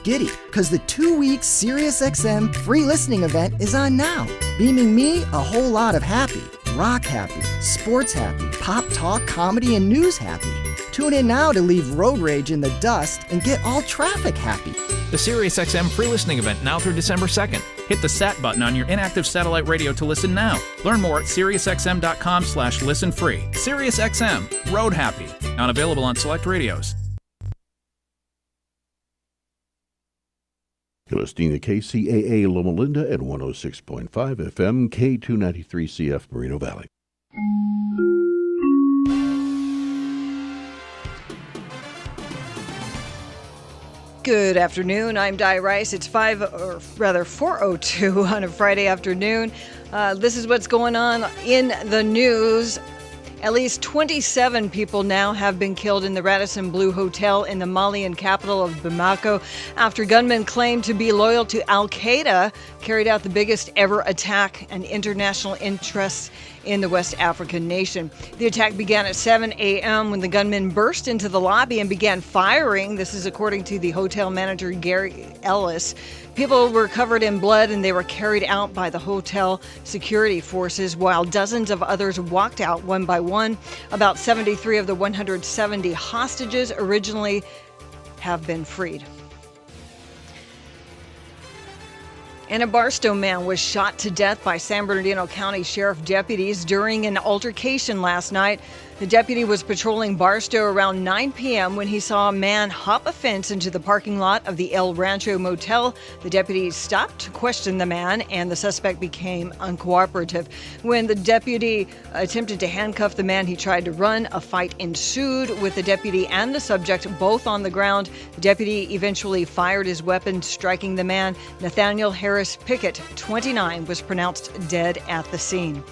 giddy, because the 2-week SiriusXM free listening event is on now, beaming me a whole lot of happy. Rock happy, sports happy, pop talk, comedy, and news happy. Tune in now to leave road rage in the dust and get all traffic happy. The SiriusXM free listening event now through December 2nd. Hit the SAT button on your inactive satellite radio to listen now. Learn more at SiriusXM.com/listen free. SiriusXM, road happy. Not available on select radios. You're listening to KCAA Loma Linda at 106.5 FM, K293CF Moreno Valley. Good afternoon. I'm Di Rice. It's 4:02 on a Friday afternoon. This is what's going on in the news. At least 27 people now have been killed in the Radisson Blu Hotel in the Malian capital of Bamako after gunmen claimed to be loyal to Al-Qaeda carried out the biggest ever attack and international interests in the West African nation. The attack began at 7 a.m. when the gunmen burst into the lobby and began firing. This is according to the hotel manager, Gary Ellis. People were covered in blood and they were carried out by the hotel security forces while dozens of others walked out one by one. About 73 of the 170 hostages originally have been freed. And a Barstow man was shot to death by San Bernardino County Sheriff deputies during an altercation last night. The deputy was patrolling Barstow around 9 p.m. when he saw a man hop a fence into the parking lot of the El Rancho Motel. The deputy stopped to question the man, and the suspect became uncooperative. When the deputy attempted to handcuff the man, he tried to run. A fight ensued with the deputy and the subject both on the ground. The deputy eventually fired his weapon, striking the man. Nathaniel Harris Pickett, 29, was pronounced dead at the scene.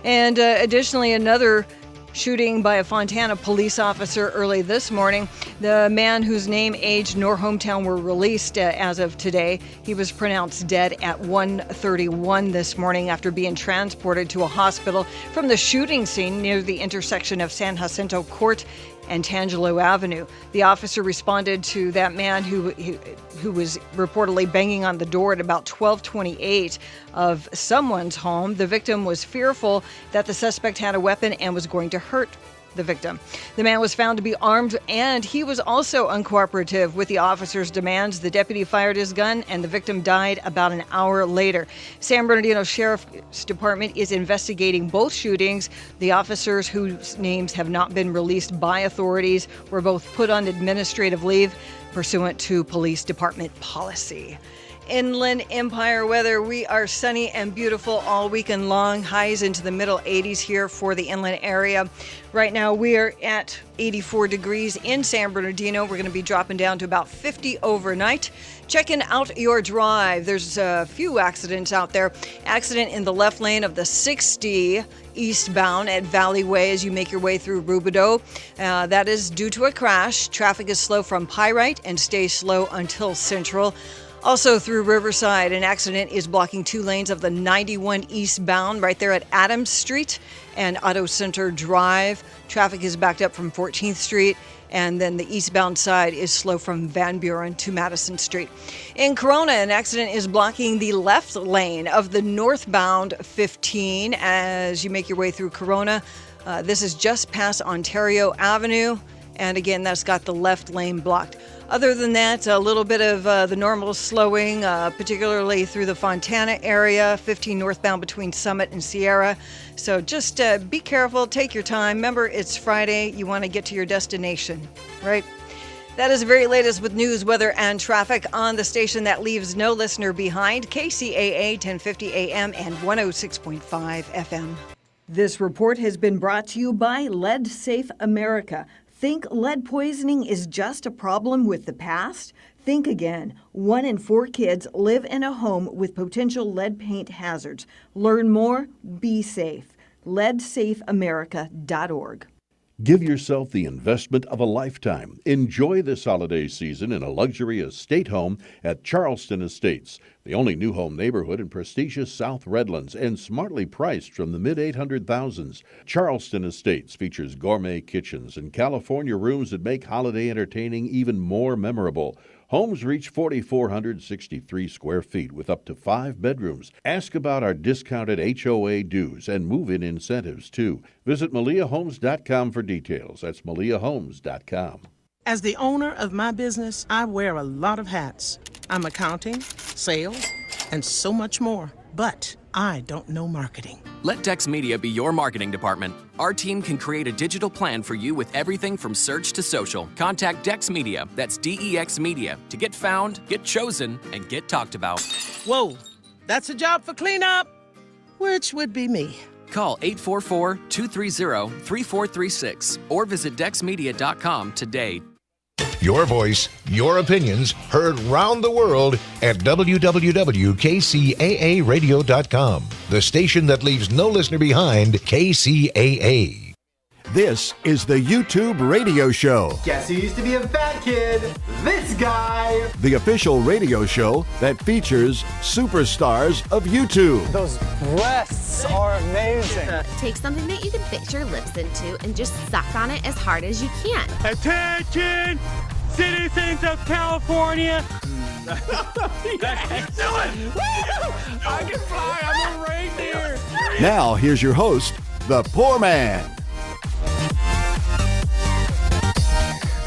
And additionally, another shooting by a Fontana police officer early this morning. The man whose name, age, nor hometown were released as of today. He was pronounced dead at 1:31 this morning after being transported to a hospital from the shooting scene near the intersection of San Jacinto Court and Tangelo Avenue. The officer responded to that man who was reportedly banging on the door at about 12:28 of someone's home. The victim was fearful that the suspect had a weapon and was going to hurt the victim. The man was found to be armed, and he was also uncooperative with the officer's demands. The deputy fired his gun, and the victim died about an hour later. San Bernardino Sheriff's Department is investigating both shootings. The officers, whose names have not been released by authorities, were both put on administrative leave pursuant to police department policy. Inland Empire weather. We are sunny and beautiful all weekend long. Highs into the middle 80s here for the inland area. Right now we are at 84 degrees in San Bernardino. We're going to be dropping down to about 50 overnight. Checking out your drive. There's a few accidents out there. Accident in the left lane of the 60 eastbound at Valley Way as you make your way through Rubidoux. That is due to a crash. Traffic is slow from Pyrite and stays slow until Central. Also through Riverside, an accident is blocking 2 lanes of the 91 eastbound right there at Adams Street and Auto Center Drive. Traffic is backed up from 14th Street, and then the eastbound side is slow from Van Buren to Madison Street. In Corona, an accident is blocking the left lane of the northbound 15 as you make your way through Corona. This is just past Ontario Avenue, and again, that's got the left lane blocked. Other than that, a little bit of the normal slowing, particularly through the Fontana area, 15 northbound between Summit and Sierra. So just be careful, take your time. Remember, it's Friday. You want to get to your destination, right? That is the very latest with news, weather, and traffic on the station that leaves no listener behind. KCAA 1050 AM and 106.5 FM. This report has been brought to you by Lead Safe America. Think lead poisoning is just a problem with the past? Think again. 1 in 4 kids live in a home with potential lead paint hazards. Learn more, be safe. LeadSafeAmerica.org. Give yourself the investment of a lifetime. Enjoy this holiday season in a luxury estate home at Charleston Estates, the only new home neighborhood in prestigious South Redlands and smartly priced from the mid-800,000s. Charleston Estates features gourmet kitchens and California rooms that make holiday entertaining even more memorable. Homes reach 4,463 square feet with up to 5 bedrooms. Ask about our discounted HOA dues and move-in incentives, too. Visit MaliaHomes.com for details. That's MaliaHomes.com. As the owner of my business, I wear a lot of hats. I'm accounting, sales, and so much more. But I don't know marketing. Let Dex Media be your marketing department. Our team can create a digital plan for you with everything from search to social. Contact Dex Media, that's DEX Media, to get found, get chosen, and get talked about. Whoa, that's a job for cleanup, which would be me. Call 844-230-3436 or visit dexmedia.com today. Your voice, your opinions, heard round the world at www.kcaaradio.com. The station that leaves no listener behind, KCAA. This is the YouTube radio show. Guess who used to be a fat kid? This guy! The official radio show that features superstars of YouTube. Those breasts are amazing. Take something that you can fix your lips into and just suck on it as hard as you can. Attention, citizens of California. I can fly. I'm a reindeer. Now, here's your host, the Poorman.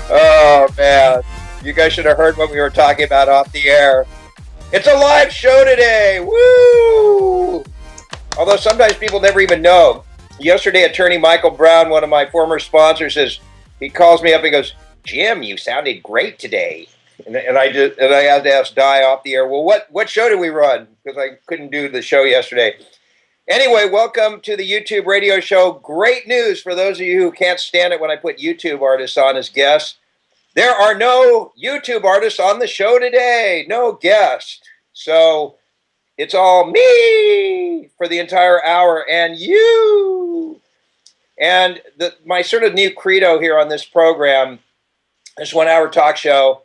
Oh, man. You guys should have heard what we were talking about off the air. It's a live show today. Woo! Although sometimes people never even know. Yesterday, attorney Michael Brown, one of my former sponsors, he calls me up and goes, Jim, you sounded great today. And I had to ask Di off the air, well, what show did we run? Because I couldn't do the show yesterday. Anyway, welcome to the YouTube radio show. Great news for those of you who can't stand it when I put YouTube artists on as guests. There are no YouTube artists on the show today. No guest. So it's all me for the entire hour and you. And my sort of new credo here on this program, this 1 hour talk show,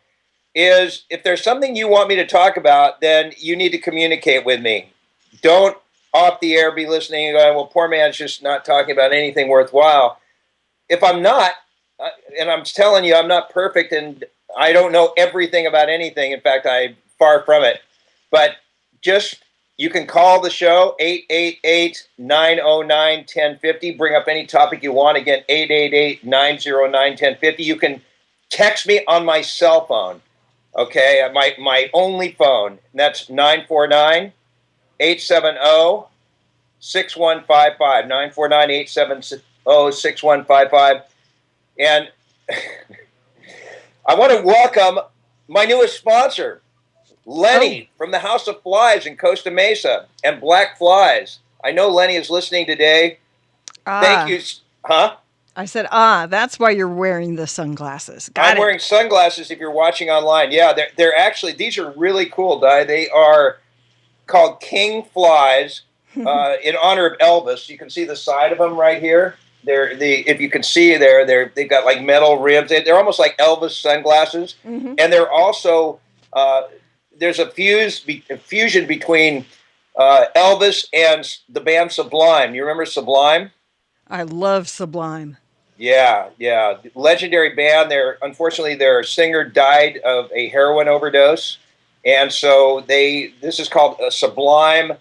is if there's something you want me to talk about, then you need to communicate with me. Don't off the air be listening and going, well, poor man's just not talking about anything worthwhile. If I'm not, and I'm telling you I'm not perfect and I don't know everything about anything. In fact, I'm far from it. But just, you can call the show, 888-909-1050. Bring up any topic you want. Again, 888-909-1050. You can text me on my cell phone. Okay, my only phone. And that's 949-870-6155. 949-870-6155. And I want to welcome my newest sponsor, Lenny from the House of Flies in Costa Mesa and Black Flies. I know Lenny is listening today. Thank you. Huh? I said, that's why you're wearing the sunglasses. I'm wearing sunglasses if you're watching online. Yeah, they're actually, these are really cool, Di. They are called King Flies in honor of Elvis. You can see the side of them right here. If you can see they've got like metal rims. They're almost like Elvis sunglasses. Mm-hmm. And they're also, there's a fusion between Elvis and the band Sublime. You remember Sublime? I love Sublime. Yeah. Legendary band. Unfortunately, their singer died of a heroin overdose. And so this is called a Sublime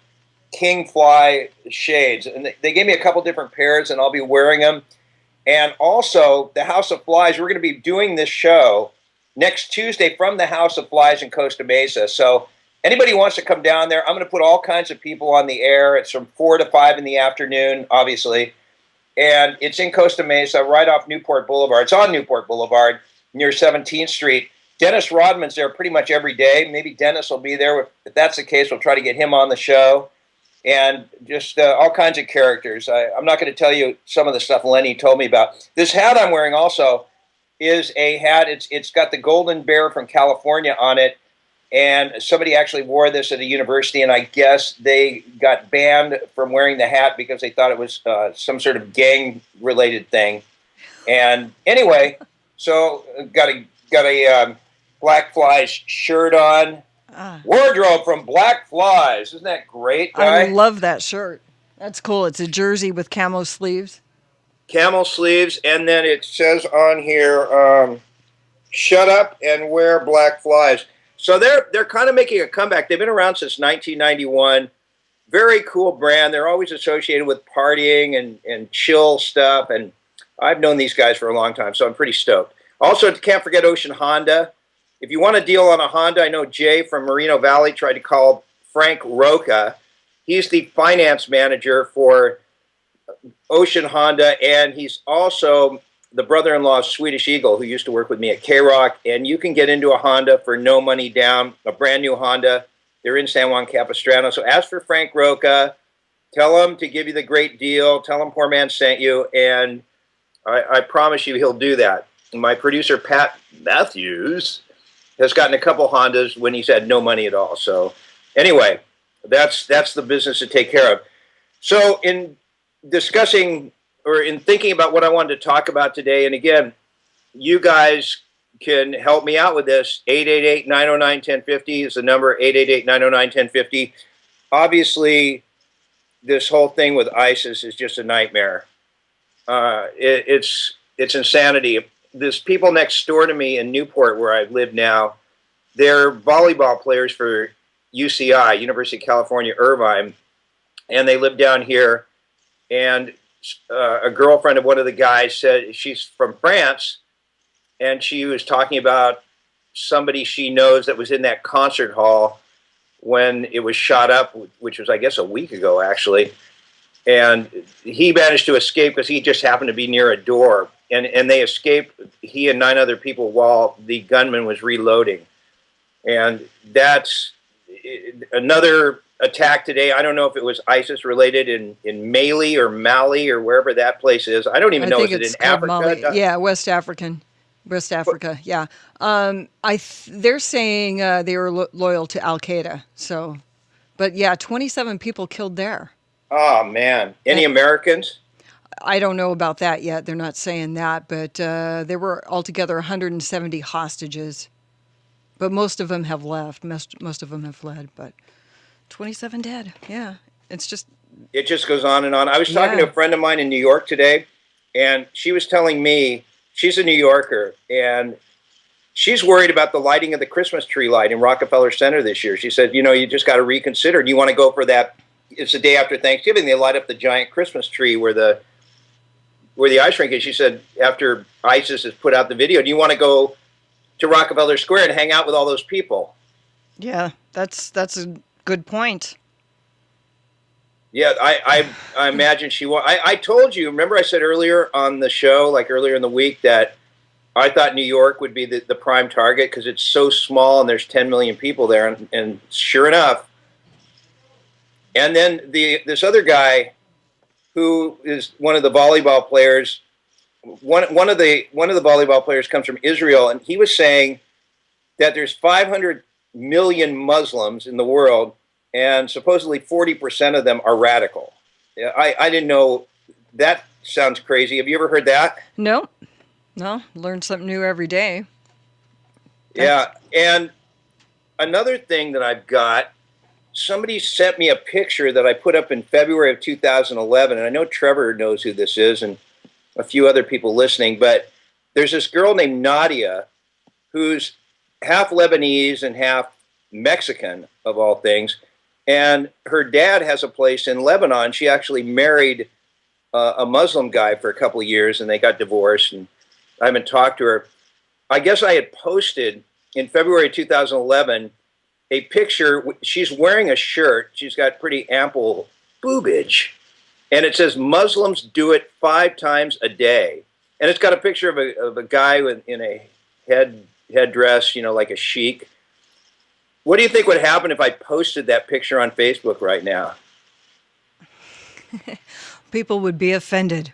King Fly shades. And they gave me a couple different pairs, and I'll be wearing them. And also, the House of Flies, we're going to be doing this show next Tuesday from the House of Flies in Costa Mesa. So anybody who wants to come down there, I'm going to put all kinds of people on the air. It's from 4 to 5 in the afternoon, obviously. And it's in Costa Mesa, right off Newport Boulevard. It's on Newport Boulevard near 17th Street. Dennis Rodman's there pretty much every day. Maybe Dennis will be there. If that's the case, we'll try to get him on the show. And just all kinds of characters. I'm not going to tell you some of the stuff Lenny told me about. This hat I'm wearing also is a hat. It's got the golden bear from California on it. And somebody actually wore this at a university, and I guess they got banned from wearing the hat because they thought it was some sort of gang-related thing. And anyway, so got a Black Flies shirt on. Wardrobe from Black Flies. Isn't that great, Guy? I love that shirt. That's cool. It's a jersey with camo sleeves. Camel sleeves, and then it says on here, Shut Up and Where Black Flies. So they're kind of making a comeback. They've been around since 1991. Very cool brand. They're always associated with partying and chill stuff. And I've known these guys for a long time, so I'm pretty stoked. Also, can't forget Ocean Honda. If you want a deal on a Honda, I know Jay from Moreno Valley tried to call Frank Roca. He's the finance manager for Ocean Honda, and he's also the brother-in-law of Swedish Eagle, who used to work with me at K-Rock. And you can get into a Honda for no money down, a brand new Honda. They're in San Juan Capistrano. So ask for Frank Roca. Tell him to give you the great deal. Tell him Poorman sent you, and I promise you he'll do that. My producer, Pat Matthews, has gotten a couple Hondas when he's had no money at all. So anyway, that's the business to take care of. So in discussing or in thinking about what I wanted to talk about today, and again, you guys can help me out with this. 888-909-1050 is the number, 888-909-1050. Obviously, this whole thing with ISIS is just a nightmare. It's insanity. There's people next door to me in Newport, where I live now. They're volleyball players for UCI, University of California, Irvine, and they live down here. And a girlfriend of one of the guys said she's from France, and she was talking about somebody she knows that was in that concert hall when it was shot up, which was, I guess, a week ago, actually. And he managed to escape because he just happened to be near a door. And they escaped, he and 9 other people, while the gunman was reloading. And that's another attack today. I don't know if it was ISIS related in Mali or wherever that place is. I don't even know. Is it in Africa? Mali. Yeah, West Africa. Yeah. They're saying they were loyal to Al Qaeda. So, but yeah, 27 people killed there. Oh man! Any Americans? I don't know about that yet. They're not saying that, but there were altogether 170 hostages. But most of them have left. Most of them have fled. But 27 dead. Yeah, it just goes on and on. I was talking to a friend of mine in New York today, and she was telling me she's a New Yorker, and she's worried about the lighting of the Christmas tree light in Rockefeller Center this year. She said, you just got to reconsider. Do you want to go for that? It's the day after Thanksgiving. They light up the giant Christmas tree where the ice rink is. She said, after ISIS has put out the video, do you want to go to Rockefeller Square and hang out with all those people? Yeah, that's a good point. Yeah, I imagine she will. I told you, remember I said earlier on the show, like earlier in the week, that I thought New York would be the prime target because it's so small and there's 10 million people there. And sure enough. And then this other guy who is one of the volleyball players, one of the volleyball players comes from Israel, and he was saying that there's 500 million Muslims in the world, and supposedly 40% of them are radical. I didn't know. That sounds crazy. Have you ever heard that? No. Learn something new every day. Yeah, and another thing that I've got, somebody sent me a picture that I put up in February of 2011, and I know Trevor knows who this is and a few other people listening, but there's this girl named Nadia who's half Lebanese and half Mexican, of all things, and her dad has a place in Lebanon. She actually married a Muslim guy for a couple of years, and they got divorced, and I haven't talked to her. I guess I had posted in February 2011 a picture. She's wearing a shirt. She's got pretty ample boobage. And it says, Muslims do it 5 times a day. And it's got a picture of a guy in a headdress, like a sheik. What do you think would happen if I posted that picture on Facebook right now? People would be offended.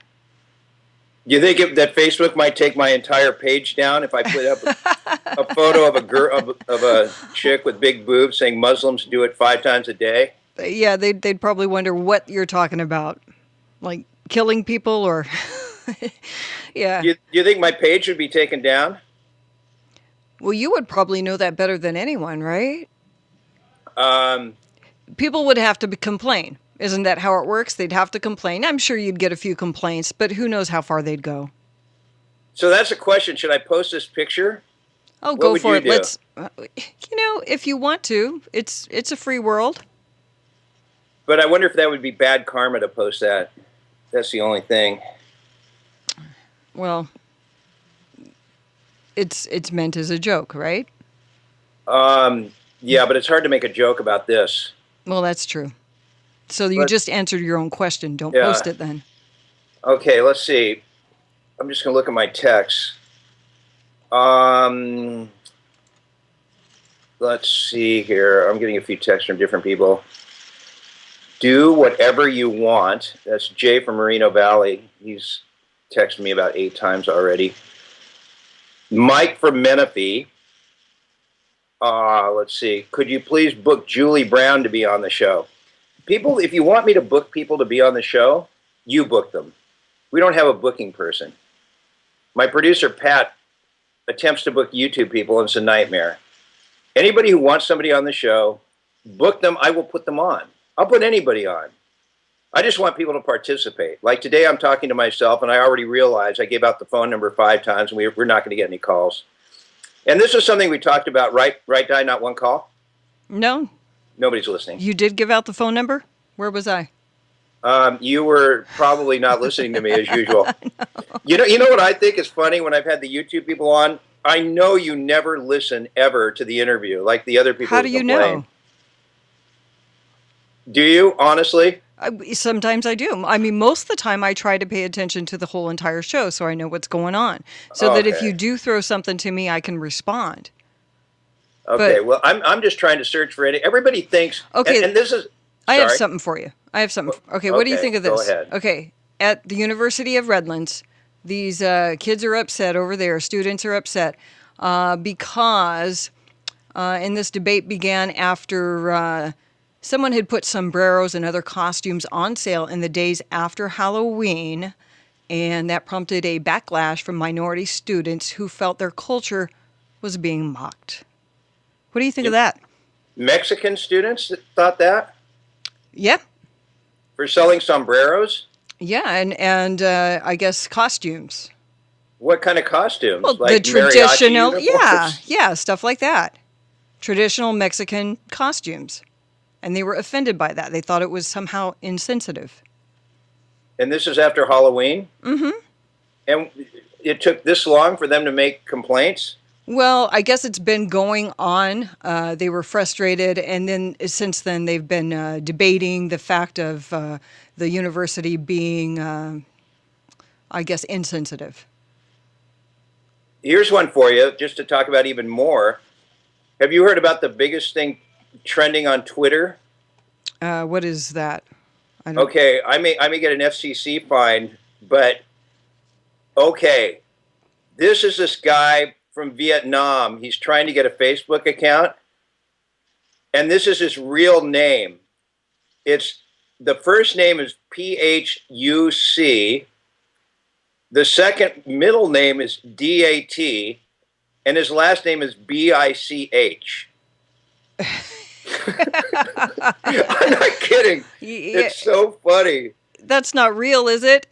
Do you think that Facebook might take my entire page down if I put up a photo of a girl of a chick with big boobs saying Muslims do it 5 times a day? Yeah, they'd probably wonder what you're talking about, like killing people or. Yeah. Do you think my page would be taken down? Well, you would probably know that better than anyone, right? People would have to complain. Isn't that how it works? They'd have to complain. I'm sure you'd get a few complaints, but who knows how far they'd go. So that's a question. Should I post this picture? Oh, go for it. Let's, if you want to, it's a free world. But I wonder if that would be bad karma to post that. That's the only thing. Well, it's meant as a joke, right? Yeah, but it's hard to make a joke about this. Well, that's true. So you just answered your own question. Don't post it then. Okay, let's see. I'm just going to look at my texts. Let's see here. I'm getting a few texts from different people. Do whatever you want. That's Jay from Moreno Valley. He's texted me about 8 times already. Mike from Menifee. Let's see. Could you please book Julie Brown to be on the show? People, if you want me to book people to be on the show, you book them. We don't have a booking person. My producer, Pat, attempts to book YouTube people, and it's a nightmare. Anybody who wants somebody on the show, book them. I will put them on. I'll put anybody on. I just want people to participate. Like today, I'm talking to myself, and I already realized I gave out the phone number 5 times, and we're not going to get any calls. And this is something we talked about, right, Di? Not one call? No. Nobody's listening. You did give out the phone number? Where was I? You were probably not listening to me as usual. No. You know what I think is funny when I've had the YouTube people on? I know you never listen ever to the interview, like the other people. How do you know? Do you, honestly? Sometimes I do. I mean, most of the time I try to pay attention to the whole entire show so I know what's going on. So that if you do throw something to me, I can respond. Okay, well, I'm just trying to search for any. Everybody thinks. Okay, and this is. I have something for you. Okay, what do you think of this? Go ahead. Okay, at the University of Redlands, these kids are upset over there. Students are upset because, and this debate began after someone had put sombreros and other costumes on sale in the days after Halloween, and that prompted a backlash from minority students who felt their culture was being mocked. What do you think of that? Mexican students that thought that? Yeah. For selling sombreros? Yeah, and I guess costumes. What kind of costumes? Well, like the traditional, mariachi yeah, stuff like that. Traditional Mexican costumes. And they were offended by that. They thought it was somehow insensitive. And this is after Halloween? Mm-hmm. And it took this long for them to make complaints? Well, I guess it's been going on. They were frustrated, and then since then they've been debating the fact of the university being, I guess, insensitive. Here's one for you, just to talk about even more. Have you heard about the biggest thing trending on Twitter? What is that? Okay, I may get an FCC fine, but okay, this is this guy from Vietnam. He's trying to get a Facebook account, and this is his real name. The first name is PHUC. The second middle name is DAT, and his last name is BICH. I'm not kidding. It's so funny. That's not real, is it?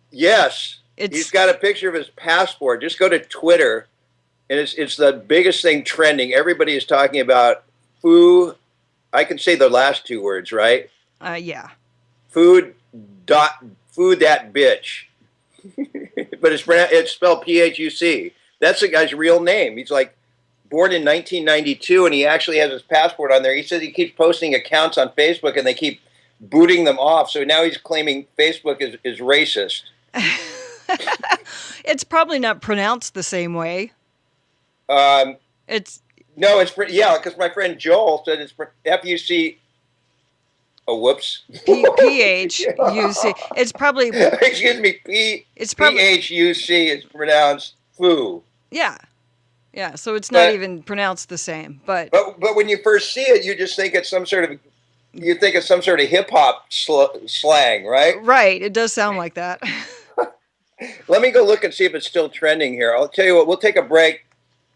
Yes. He's got a picture of his passport. Just go to Twitter, and it's the biggest thing trending. Everybody is talking about foo. I can say the last 2 words, right? Yeah. Food that bitch. But it's spelled PHUC. That's the guy's real name. He's like born in 1992, and he actually has his passport on there. He says he keeps posting accounts on Facebook, and they keep booting them off. So now he's claiming Facebook is racist. It's probably not pronounced the same way. Because my friend Joel said it's FUC. Oh, whoops. PHUC. It's probably. Excuse me. PHUC is pronounced foo. Yeah. Yeah. So it's not even pronounced the same. But when you first see it, you just think it's some sort of. You think it's some sort of hip hop slang, right? Right. It does sound like that. Let me go look and see if it's still trending here. I'll tell you what, we'll take a break.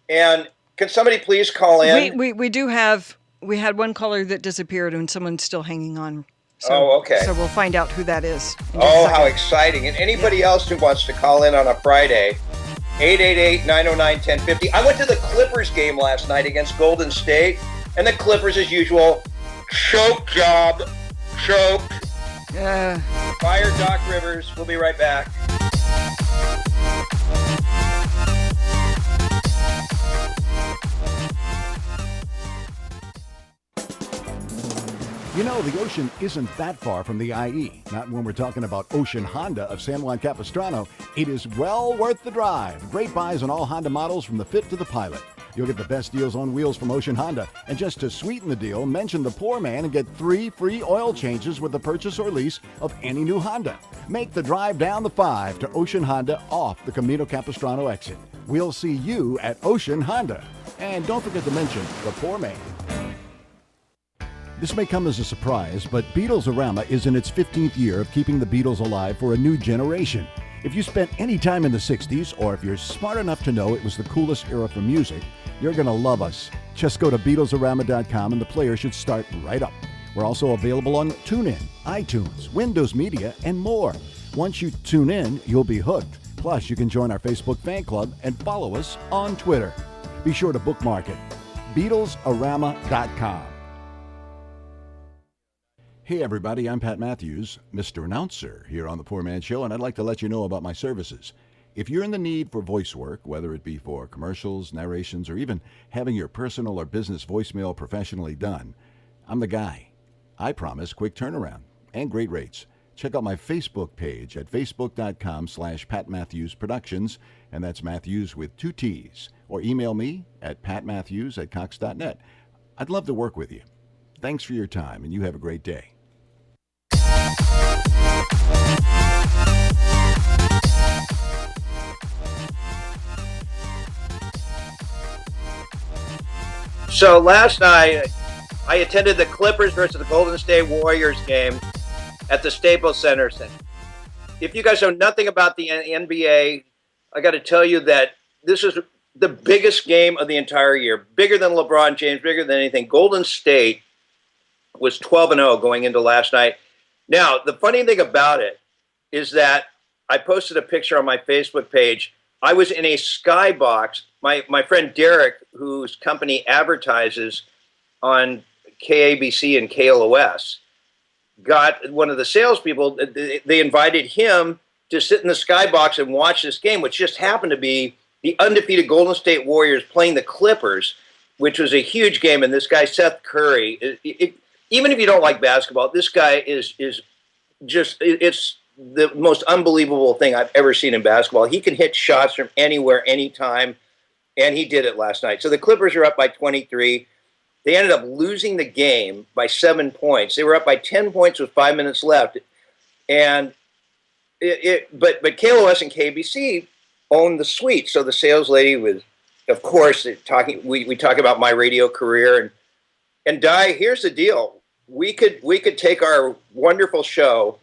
And can somebody please call in? We do have, we had one caller that disappeared and someone's still hanging on. So, okay. So we'll find out who that is. Oh, how exciting. And anybody else who wants to call in on a Friday, 888-909-1050. I went to the Clippers game last night against Golden State, and the Clippers, as usual, choke job. Choke. Fire Doc Rivers. We'll be right back. You know, the ocean isn't that far from the IE. Not when we're talking about Ocean Honda of San Juan Capistrano. It is well worth the drive. Great buys on all Honda models from the Fit to the Pilot. You'll get the best deals on wheels from Ocean Honda. And just to sweeten the deal, mention the Poorman and get 3 free oil changes with the purchase or lease of any new Honda. Make the drive down the 5 to Ocean Honda off the Camino Capistrano exit. We'll see you at Ocean Honda. And don't forget to mention the Poorman. This may come as a surprise, but Beatles-orama is in its 15th year of keeping the Beatles alive for a new generation. If you spent any time in the 60s, or if you're smart enough to know it was the coolest era for music, you're going to love us. Just go to BeatlesOrama.com and the player should start right up. We're also available on TuneIn, iTunes, Windows Media, and more. Once you tune in, you'll be hooked. Plus, you can join our Facebook fan club and follow us on Twitter. Be sure to bookmark it. BeatlesOrama.com. Hey everybody, I'm Pat Matthews, Mr. Announcer here on The Poor Man Show, and I'd like to let you know about my services. If you're in the need for voice work, whether it be for commercials, narrations, or even having your personal or business voicemail professionally done, I'm the guy. I promise quick turnaround and great rates. Check out my Facebook page at facebook.com/Pat Matthews Productions, and that's Matthews with 2 T's, or email me at patmatthews@cox.net. I'd love to work with you. Thanks for your time, and you have a great day. So last night, I attended the Clippers versus the Golden State Warriors game at the Staples Center. If you guys know nothing about the NBA, I got to tell you that this is the biggest game of the entire year. Bigger than LeBron James, bigger than anything. Golden State was 12-0 going into last night. Now, the funny thing about it is that I posted a picture on my Facebook page. I was in a skybox. My friend Derek, whose company advertises on KABC and KLOS, got one of the salespeople. They invited him to sit in the skybox and watch this game, which just happened to be the undefeated Golden State Warriors playing the Clippers, which was a huge game. And this guy, Seth Curry, even if you don't like basketball, this guy is just, it's the most unbelievable thing I've ever seen in basketball. He can hit shots from anywhere, anytime, and he did it last night. So the Clippers are up by 23. They ended up losing the game by 7 points. They were up by 10 points with 5 minutes left. And but KLOS and KBC owned the suite. So the sales lady was, of course, talking. We talk about my radio career, and Di, here's the deal. We could take our wonderful show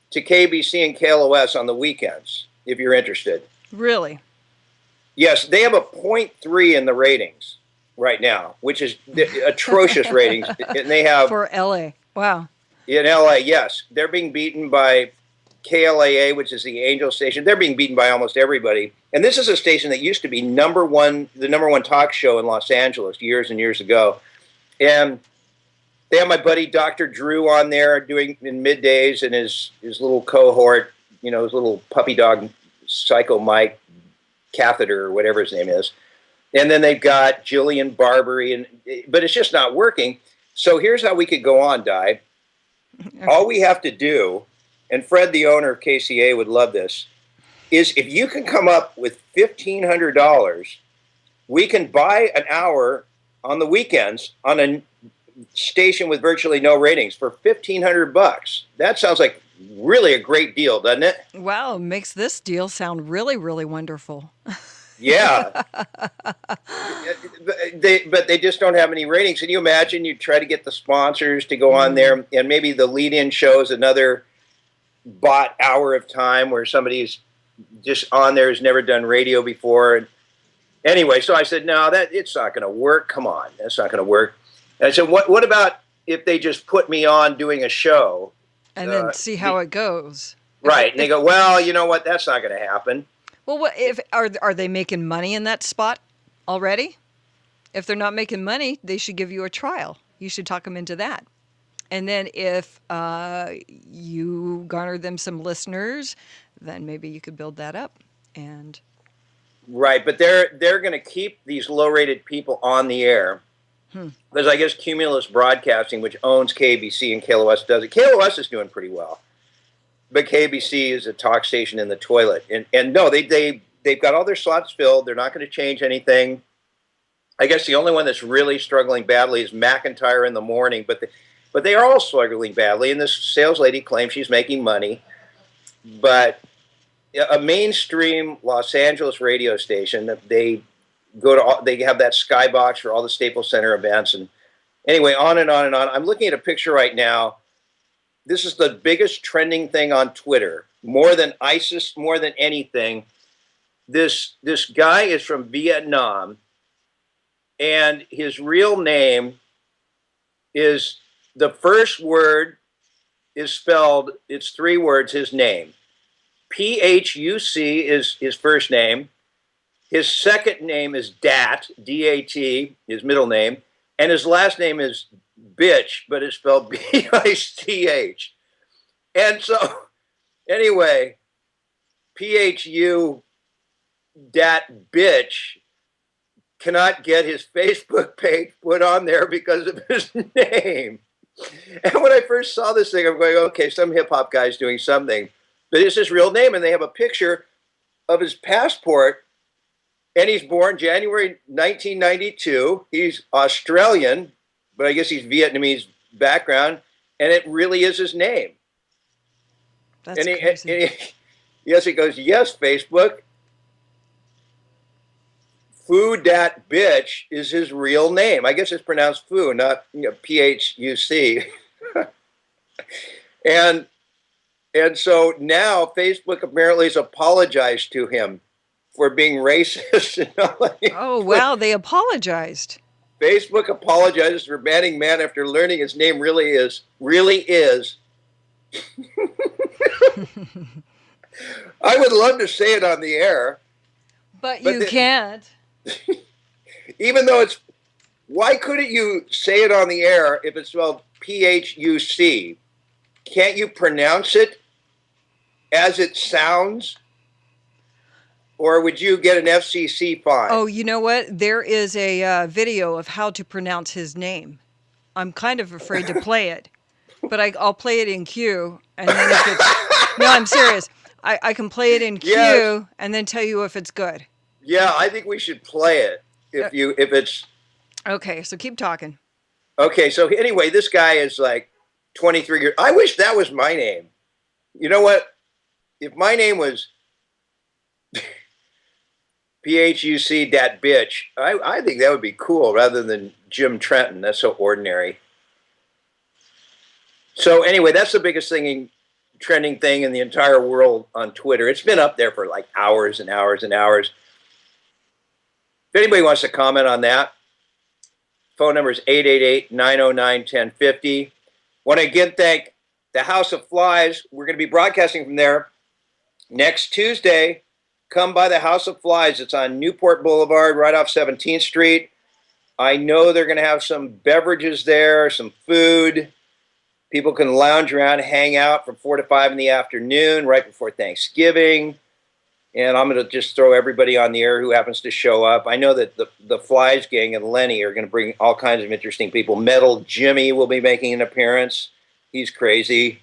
to KBC and KLOS on the weekends if you're interested. Really? Yes, they have a 0.3 in the ratings right now, which is atrocious ratings. And they have for LA. Wow. In LA, yes, they're being beaten by KLAA, which is the Angel station. They're being beaten by almost everybody. And this is a station that used to be the number one talk show in Los Angeles years and years ago. And they have my buddy Dr. Drew on there doing in middays, and his little cohort, his little puppy dog, Psycho Mike Catheter, or whatever his name is. And then they've got Jillian Barbary, but it's just not working. So here's how we could go on, Di. Okay. All we have to do, and Fred, the owner of Kcaa, would love this, is if you can come up with $1,500, we can buy an hour on the weekends on a station with virtually no ratings for $1,500. That sounds like really a great deal, doesn't it? Wow, makes this deal sound really, really wonderful. Yeah. But they just don't have any ratings. Can you imagine you try to get the sponsors to go on there, and maybe the lead-in shows another bought hour of time where somebody's just on there who's never done radio before. And anyway, so I said, no, it's not going to work. Come on, that's not going to work. And I said, what about if they just put me on doing a show? And then see how it goes. Right. And they go, well, you know what? That's not going to happen. Well, what if are they making money in that spot already? If they're not making money, they should give you a trial. You should talk them into that. And then if you garner them some listeners, then maybe you could build that up. And right, but they're going to keep these low-rated people on the air because I guess Cumulus Broadcasting, which owns KBC and KLOS, does it. KLOS is doing pretty well, but KBC is a talk station in the toilet. And no, they've got all their slots filled. They're not going to change anything. I guess the only one that's really struggling badly is McIntyre in the morning, but they are all struggling badly. And this sales lady claims she's making money, but a mainstream Los Angeles radio station, they have that skybox for all the Staples Center events, and anyway, on and on and on. I'm looking at a picture right now. This is the biggest trending thing on Twitter, more than ISIS, more than anything. This guy is from Vietnam. And his real name is, the first word is spelled, it's 3 words, his name. Phuc is his first name. His second name is Dat, D-A-T, his middle name. And his last name is Bitch, but it's spelled B-I-C-H. And so, anyway, Phu Dat Bitch cannot get his Facebook page put on there because of his name. And when I first saw this thing, I'm going, okay, some hip-hop guy's doing something. But it's his real name, and they have a picture of his passport, and he's born January 1992. He's Australian, but I guess he's Vietnamese background, and it really is his name. That's crazy. Yes, it goes, yes, Facebook. Phu Dat Bitch is his real name. I guess it's pronounced Phu, not Phuc. and so now Facebook apparently has apologized to him for being racist. Oh, wow, they apologized. Facebook apologizes for banning man after learning his name really is. I would love to say it on the air. But you can't. Even though it's, why couldn't you say it on the air if it's spelled Phuc? Can't you pronounce it as it sounds? Or would you get an FCC fine? Oh, you know what? There is a video of how to pronounce his name. I'm kind of afraid to play it, but I'll play it in Q, and then if it's... No, I'm serious. I can play it in Q and then tell you if it's good. Yeah, I think we should play it if it's... Okay, so keep talking. Okay, so anyway, this guy is like 23 years... I wish that was my name. You know what? If my name was Phuc Dat Bitch, I think that would be cool rather than Jim Trenton. That's so ordinary. So anyway, that's the biggest trending thing in the entire world on Twitter. It's been up there for like hours and hours and hours. If anybody wants to comment on that, phone number is 888-909-1050. Want to again thank the House of Flies. We're going to be broadcasting from there next Tuesday. Come by the House of Flies. It's on Newport Boulevard, right off 17th Street. I know they're going to have some beverages there, some food. People can lounge around, hang out from 4 to 5 in the afternoon, right before Thanksgiving. And I'm going to just throw everybody on the air who happens to show up. I know that the Flies gang and Lenny are going to bring all kinds of interesting people. Metal Jimmy will be making an appearance. He's crazy.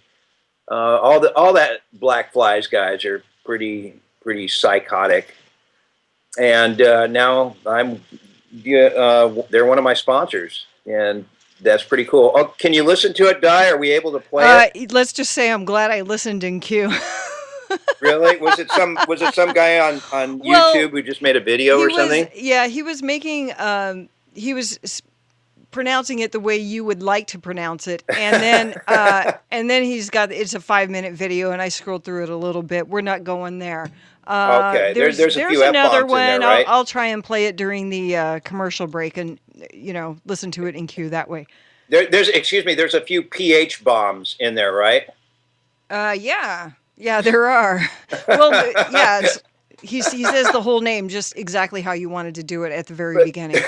All that Black Flies guys are pretty psychotic. And now they're one of my sponsors, and that's pretty cool. Oh, can you listen to it, Di? Are we able to play it? Let's just say I'm glad I listened in Q. Really? Was it some guy on YouTube who just made a video or something? Yeah, he was making he was pronouncing it the way you would like to pronounce it, and then it's a 5-minute video, and I scrolled through it a little bit. We're not going there. Okay, there's a few another F-bombs one. in there, right? I'll try and play it during the commercial break, and listen to it in Q that way. There's a few PH bombs in there, right? Yeah, there are. Well, yeah. he says the whole name just exactly how you wanted to do it at the very beginning.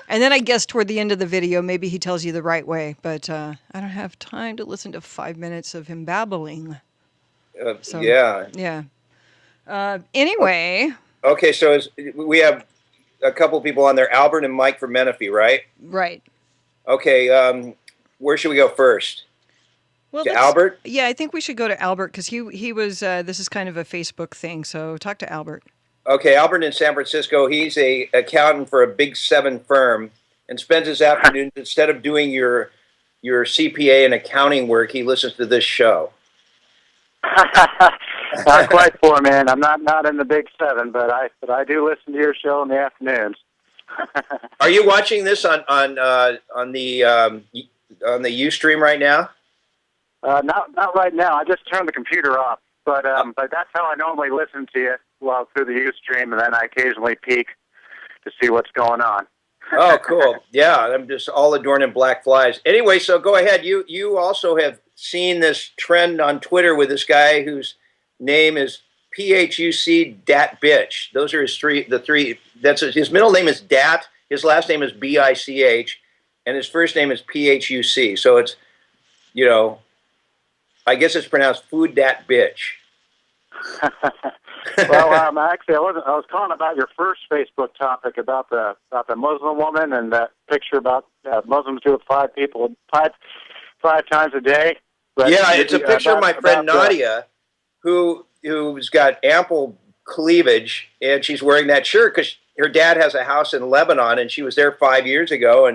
And then I guess toward the end of the video, maybe he tells you the right way. But I don't have time to listen to 5 minutes of him babbling. Yeah. Anyway. Okay, so we have a couple people on there, Albert and Mike from Menifee, right? Right. Okay, where should we go first? Well, to Albert? Yeah, I think we should go to Albert because he was, this is kind of a Facebook thing, so talk to Albert. Okay, Albert in San Francisco, he's a accountant for a Big 7 firm and spends his afternoons, instead of doing your CPA and accounting work, he listens to this show. Not quite, Poorman. I'm not in the Big 7, but I do listen to your show in the afternoons. Are you watching this on the Ustream right now? Not right now. I just turned the computer off, but that's how I normally listen to you. Well, through the Ustream, and then I occasionally peek to see what's going on. Oh, cool. Yeah, I'm just all adorned in black flies. Anyway, so go ahead. You also have seen this trend on Twitter with this guy whose name is PHUC Dat Bitch. Those are his three. That's his middle name is Dat. His last name is BICH, and his first name is PHUC. So it's, I guess it's pronounced Food Dat Bitch. Well, actually, I was calling about your first Facebook topic about the Muslim woman and that picture about Muslims do it five times a day. But yeah, it's a picture of my friend Nadia, who's got ample cleavage, and she's wearing that shirt because her dad has a house in Lebanon, and she was there 5 years ago,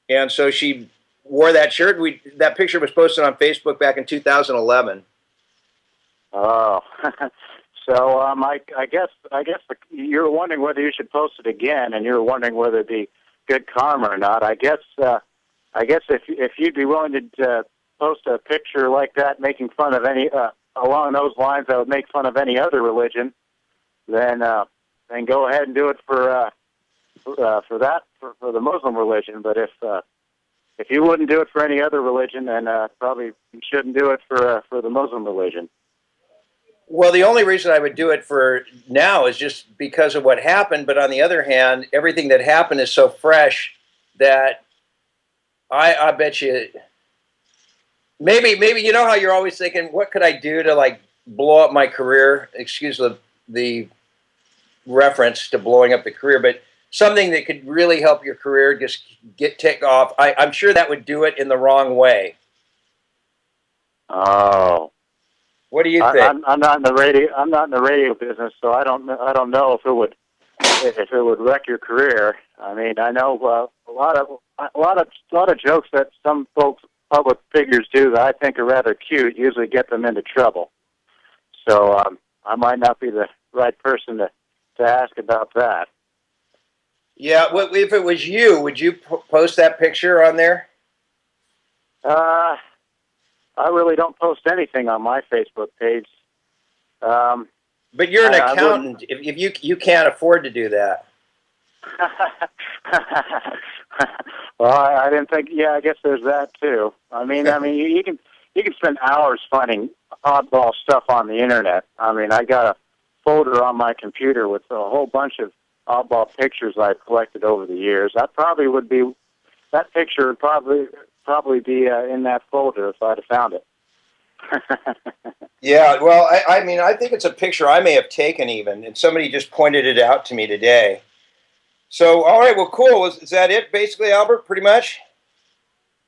and so she wore that shirt. That picture was posted on Facebook back in 2011. Oh. So I guess you're wondering whether you should post it again, and you're wondering whether it'd be good karma or not. I guess if you'd be willing to post a picture like that, making fun of any along those lines that would make fun of any other religion, then go ahead and do it for the Muslim religion. But if you wouldn't do it for any other religion, then probably you shouldn't do it for the Muslim religion. Well, the only reason I would do it for now is just because of what happened. But on the other hand, everything that happened is so fresh that I bet you maybe you know how you're always thinking, what could I do to like blow up my career? Excuse the reference to blowing up the career, but something that could really help your career just get ticked off. I'm sure that would do it in the wrong way. Oh. What do you think? I'm not in the radio. I'm not in the radio business, so I don't know if it would wreck your career. I mean, I know a lot of jokes that some public figures do that I think are rather cute usually get them into trouble. So I might not be the right person to ask about that. Yeah, if it was you, would you post that picture on there? I really don't post anything on my Facebook page. But you're an accountant. If you can't afford to do that. Well, I didn't think. Yeah, I guess there's that too. I mean, you can spend hours finding oddball stuff on the internet. I mean, I got a folder on my computer with a whole bunch of oddball pictures I've collected over the years. That picture would probably be in that folder if I'd have found it. Yeah, well, I mean, I think it's a picture I may have taken even, and somebody just pointed it out to me today. So, all right, well, cool. Is that it, basically, Albert, pretty much?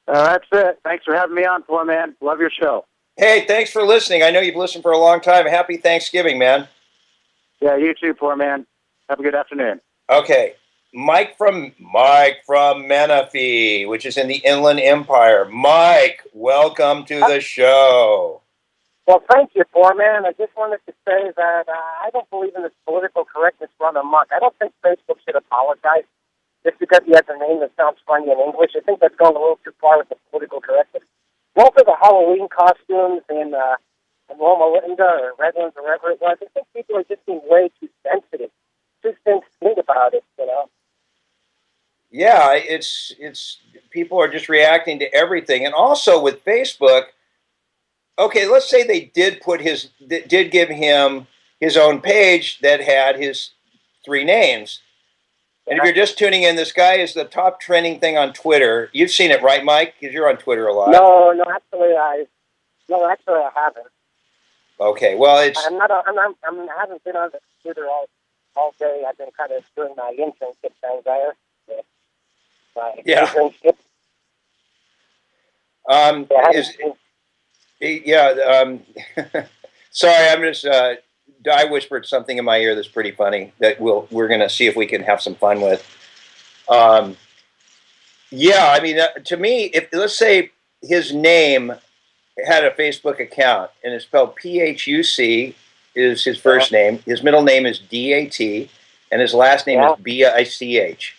That's it. Thanks for having me on, Poorman. Love your show. Hey, thanks for listening. I know you've listened for a long time. Happy Thanksgiving, man. Yeah, you too, Poorman. Have a good afternoon. Okay. Mike from Menifee, which is in the Inland Empire. Mike, welcome to the show. Well, thank you, Poorman. I just wanted to say that I don't believe in this political correctness run amok. I don't think Facebook should apologize just because he has a name that sounds funny in English. I think that's going a little too far with the political correctness. Most of the Halloween costumes in Loma Linda or Redlands or wherever it was, I think people are just being way too sensitive. Just think about it, Yeah, it's people are just reacting to everything, and also with Facebook. Okay, let's say they did give him his own page that had his 3 names. And if you're just tuning in, this guy is the top trending thing on Twitter. You've seen it, right, Mike? Because you're on Twitter a lot. No, actually, I haven't. Okay, well, I haven't been on the computer all day. I've been kind of doing my internship thing there. Internship. Sorry, I'm just. Di whispered something in my ear that's pretty funny that we're going to see if we can have some fun with. To me, if let's say his name had a Facebook account and it's spelled Phuc is his first name, his middle name is Dat, and his last name is Bich.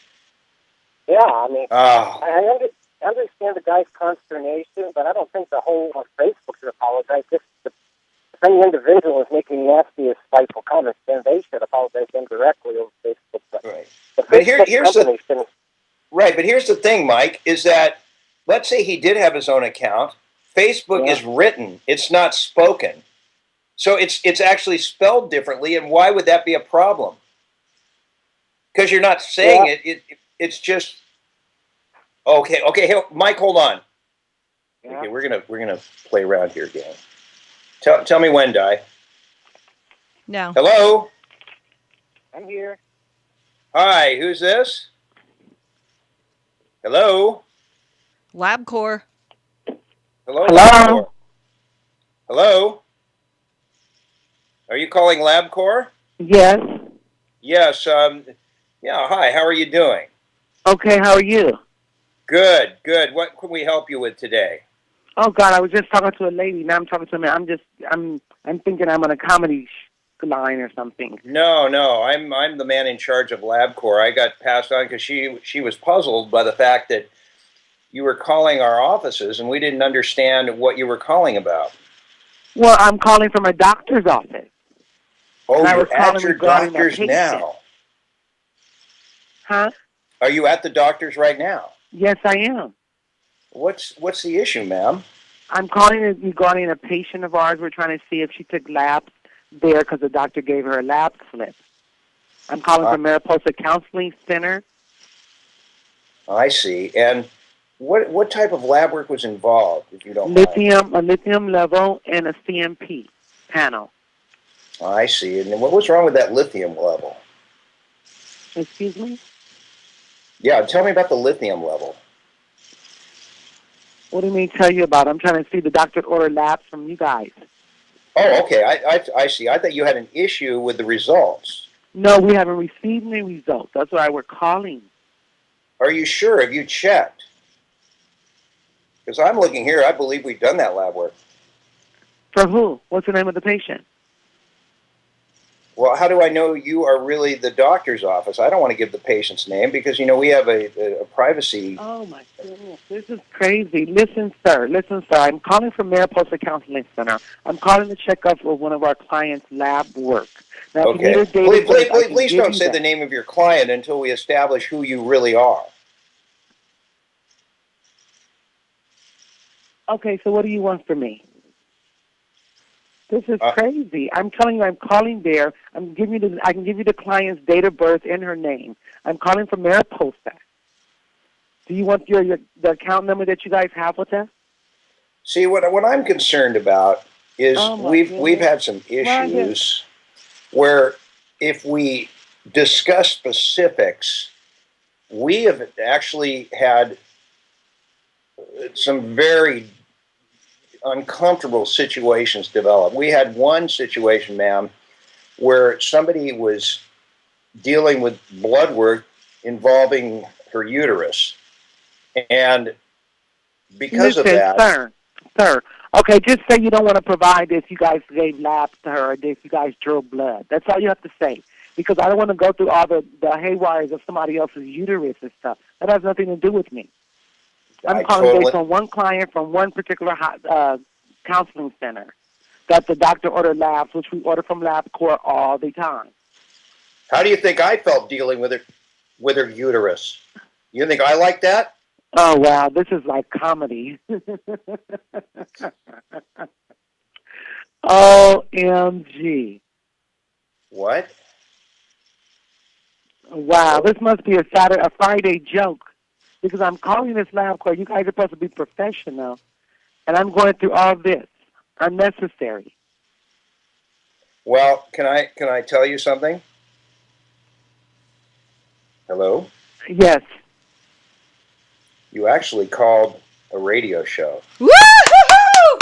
Yeah, I mean, I understand the guy's consternation, but I don't think the whole Facebook should apologize. If any individual is making nasty or spiteful comments, then they should apologize indirectly over Facebook. But here's the thing, Mike, is that let's say he did have his own account. Facebook is written; it's not spoken, so it's actually spelled differently. And why would that be a problem? Because you're not saying it. It's just okay. Hey, Mike, hold on. Okay, we're gonna play around here again. Tell me when, Di. No. Hello? I'm here. Hi, who's this? Hello? LabCorp. Hello? LabCorp. Hello? Are you calling LabCorp? Yes. Yes. Hi, how are you doing? Okay, how are you? Good. What can we help you with today? Oh God, I was just talking to a lady. Now I'm talking to a man. I'm thinking I'm on a comedy line or something. No, I'm the man in charge of LabCorp. I got passed on because she was puzzled by the fact that you were calling our offices and we didn't understand what you were calling about. Well, I'm calling from a doctor's office. Oh, you're at your doctor's now. Huh? Are you at the doctor's right now? Yes, I am. What's the issue, ma'am? I'm calling regarding a patient of ours. We're trying to see if she took labs there because the doctor gave her a lab slip. I'm calling from Mariposa Counseling Center. I see. And what type of lab work was involved, if you don't mind? A lithium level and a CMP panel. I see. And what was wrong with that lithium level? Excuse me? Yeah, tell me about the lithium level. What do you mean tell you about? I'm trying to see the doctor order labs from you guys. Oh, okay. I see. I thought you had an issue with the results. No, we haven't received any results. That's why we're calling. Are you sure? Have you checked? Because I'm looking here. I believe we've done that lab work. For who? What's the name of the patient? Well, how do I know you are really the doctor's office? I don't want to give the patient's name because, we have a privacy. Oh, my goodness. This is crazy. Listen, sir. I'm calling from Mariposa Counseling Center. I'm calling to check up for one of our clients' lab work. Now, okay. Please don't say the name of your client until we establish who you really are. Okay, so what do you want from me? This is crazy. I'm telling you, I'm calling there. I can give you the client's date of birth and her name. I'm calling from Mariposa. Do you want the account number that you guys have with us? See, what I'm concerned about is we've had some issues where if we discuss specifics, we have actually had some very uncomfortable situations develop. We had one situation, ma'am, where somebody was dealing with blood work involving her uterus. And because of that... Sir, okay, just say you don't want to provide this. You guys gave labs to her, or if you guys drew blood. That's all you have to say. Because I don't want to go through all the haywires of somebody else's uterus and stuff. That has nothing to do with me. I'm calling based on one client from one particular counseling center that the doctor ordered labs, which we order from LabCorp all the time. How do you think I felt dealing with her uterus? You think I like that? Oh, wow, this is like comedy. OMG. What? Wow, this must be a Friday joke. Because I'm calling this lab court. You guys are supposed to be professional. And I'm going through all this. Unnecessary. Well, can I tell you something? Hello? Yes. You actually called a radio show. Woo-hoo-hoo!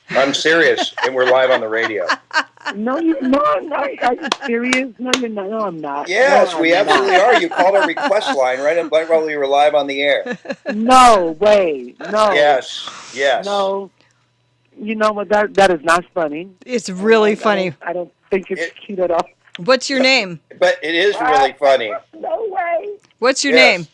I'm serious, and we're live on the radio. No, you're not. No, are you serious? No, you're not. No, I'm not. Yes, no, we absolutely are. You called our request line right while we were live on the air. No way. No. Yes. No. You know what? That is not funny. It's really funny. I don't think it's cute at all. What's your name? But it is really funny. No way. What's your name?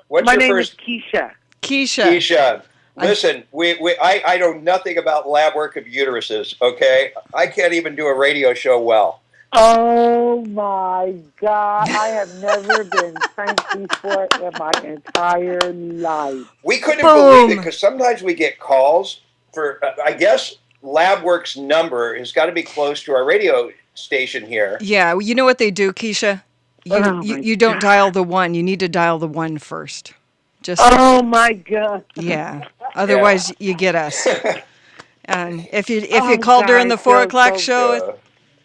What's My your name first? is Kcaa. Kcaa. Listen, I know nothing about lab work of uteruses, okay? I can't even do a radio show well. Oh, my God. I have never been thanked before in my entire life. We couldn't believe it because sometimes we get calls for, I guess, LabWorks number has got to be close to our radio station here. Yeah, you know what they do, Kcaa? You don't dial the 1. You need to dial the 1 first. Oh, my God. Yeah. Otherwise, you get us. And if you call during the 4 o'clock show,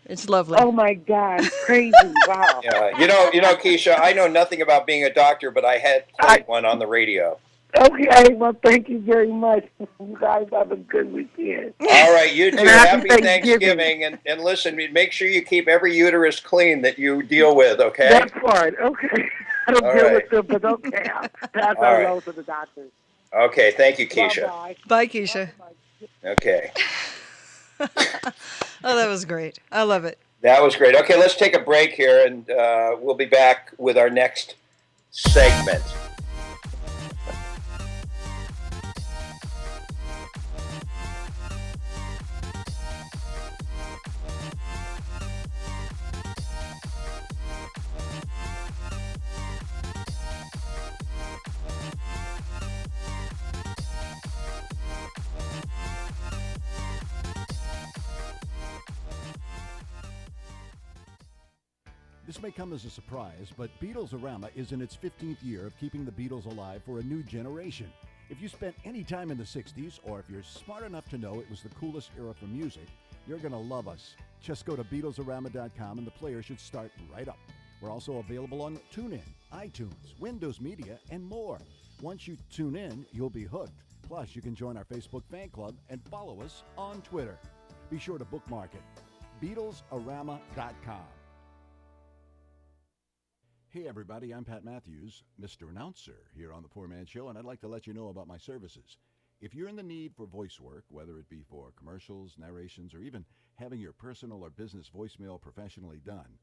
it's lovely. Oh my God, crazy! Wow. Yeah, you know, Kcaa, I know nothing about being a doctor, but I had played one on the radio. Okay, well, thank you very much. You guys have a good weekend. All right, you too. Happy Thanksgiving. And listen, make sure you keep every uterus clean that you deal with, okay? That part, okay. I don't deal with them, but okay. I'll pass that along to the doctors. Okay, thank you, Kcaa. Bye-bye. Bye, Kcaa. Okay. Oh, that was great. I love it. That was great. Okay, let's take a break here, and we'll be back with our next segment. This may come as a surprise, but Beatlesarama is in its 15th year of keeping the Beatles alive for a new generation. If you spent any time in the 60s, or if you're smart enough to know it was the coolest era for music, you're going to love us. Just go to Beatlesarama.com and the player should start right up. We're also available on TuneIn, iTunes, Windows Media, and more. Once you tune in, you'll be hooked. Plus, you can join our Facebook fan club and follow us on Twitter. Be sure to bookmark it. Beatlesarama.com. Hey everybody, I'm Pat Matthews, Mr. Announcer here on The Poor Man Show, and I'd like to let you know about my services. If you're in the need for voice work, whether it be for commercials, narrations, or even having your personal or business voicemail professionally done,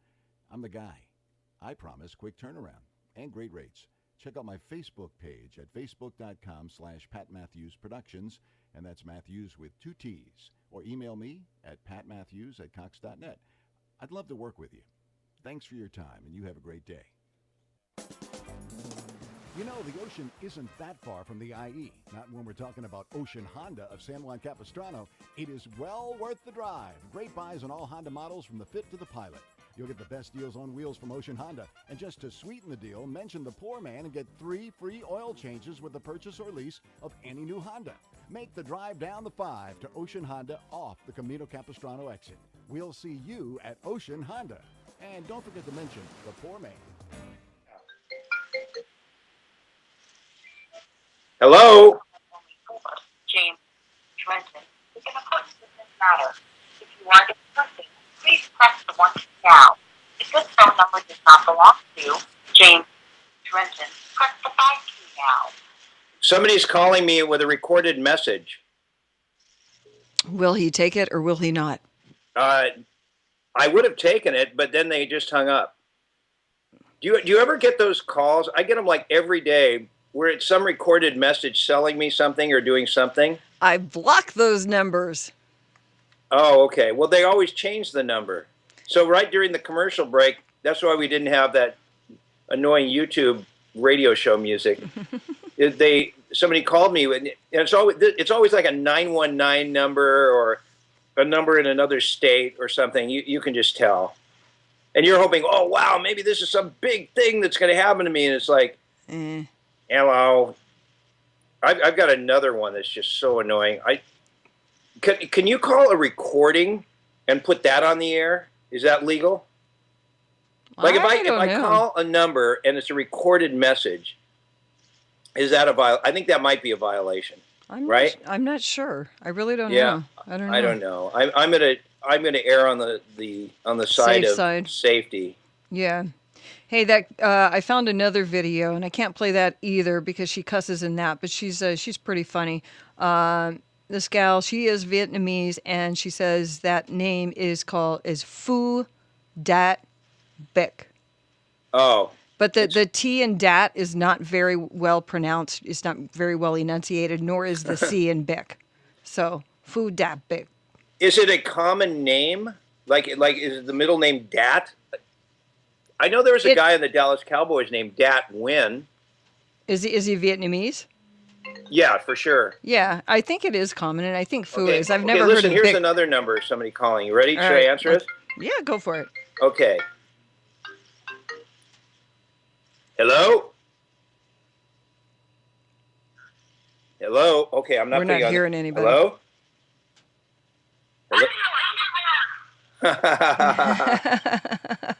I'm the guy. I promise quick turnaround and great rates. Check out my Facebook page at facebook.com/Pat Matthews Productions, and that's Matthews with 2 T's, or email me at patmatthews@cox.net. I'd love to work with you. Thanks for your time, and you have a great day. You know, the ocean isn't that far from the IE. Not when we're talking about Ocean Honda of San Juan Capistrano. It is well worth the drive. Great buys on all Honda models from the Fit to the Pilot. You'll get the best deals on wheels from Ocean Honda. And just to sweeten the deal, mention the Poor Man and get 3 free oil changes with the purchase or lease of any new Honda. Make the drive down the 5 to Ocean Honda off the Camino Capistrano exit. We'll see you at Ocean Honda. And don't forget to mention the Poor Man. Hello? James Trenton is an important business matter. If you are discussing, please press the 1 now. If this phone number does not belong to James Trenton, press the 5 key now. Somebody's calling me with a recorded message. Will he take it or will he not? I would have taken it, but then they just hung up. Do you ever get those calls? I get them like every day where it's some recorded message selling me something or doing something. I block those numbers. Oh, okay. Well, they always change the number. So right during the commercial break, that's why we didn't have that annoying YouTube radio show music. Somebody called me, and it's always like a 919 number or a number in another state or something, you can just tell. And you're hoping, oh, wow, maybe this is some big thing that's going to happen to me. And it's like, hello. I've got another one that's just so annoying. Can you call a recording and put that on the air? Is that legal? Like if I call a number and it's a recorded message, is that I think that might be a violation. Right? I'm not sure. I really don't know. I don't know. I'm gonna err on the side of safety. Yeah. Hey, I found another video, and I can't play that either because she cusses in that, but she's pretty funny. This gal, she is Vietnamese, and she says that name is Phu Dat Bic. Oh. But the T in Dat is not very well pronounced. It's not very well enunciated, nor is the C in Bic. So, Phu Dat Bic. Is it a common name? Like is the middle name Dat? I know there was a guy in the Dallas Cowboys named Dat Nguyen. Is he Vietnamese? Yeah, for sure. Yeah, I think it is common, and I think Phu is. I've never heard of here's Bic. Another number, somebody calling. You ready? All Should right. I answer it? Yeah, go for it. Okay. Hello? Hello? Okay, I'm not We're not on. hearing anybody. Hello?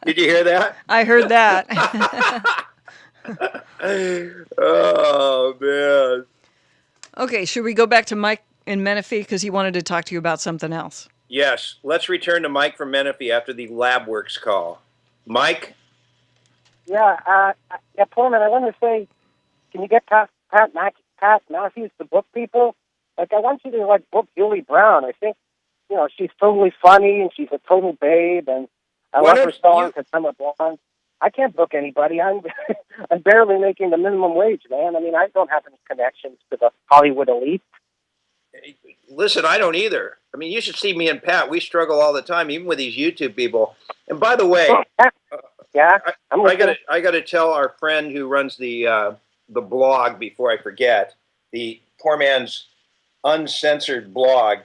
Did you hear that? I heard that. Oh, man. Okay, should we go back to Mike in Menifee because he wanted to talk to you about something else? Yes, let's return to Mike from Menifee after the LabWorks call. Mike? Yeah, Poorman, I want to say, can you get past Matthews, the book people? Like, I want you to, book Julie Brown. I think, she's totally funny, and she's a total babe, and I love her songs at Summer Blonde. I can't book anybody. I'm barely making the minimum wage, man. I mean, I don't have any connections to the Hollywood elite. Listen, I don't either. I mean, you should see me and Pat. We struggle all the time, even with these YouTube people. And by the way, yeah, I got to tell our friend who runs the blog before I forget, the Poor Man's Uncensored blog.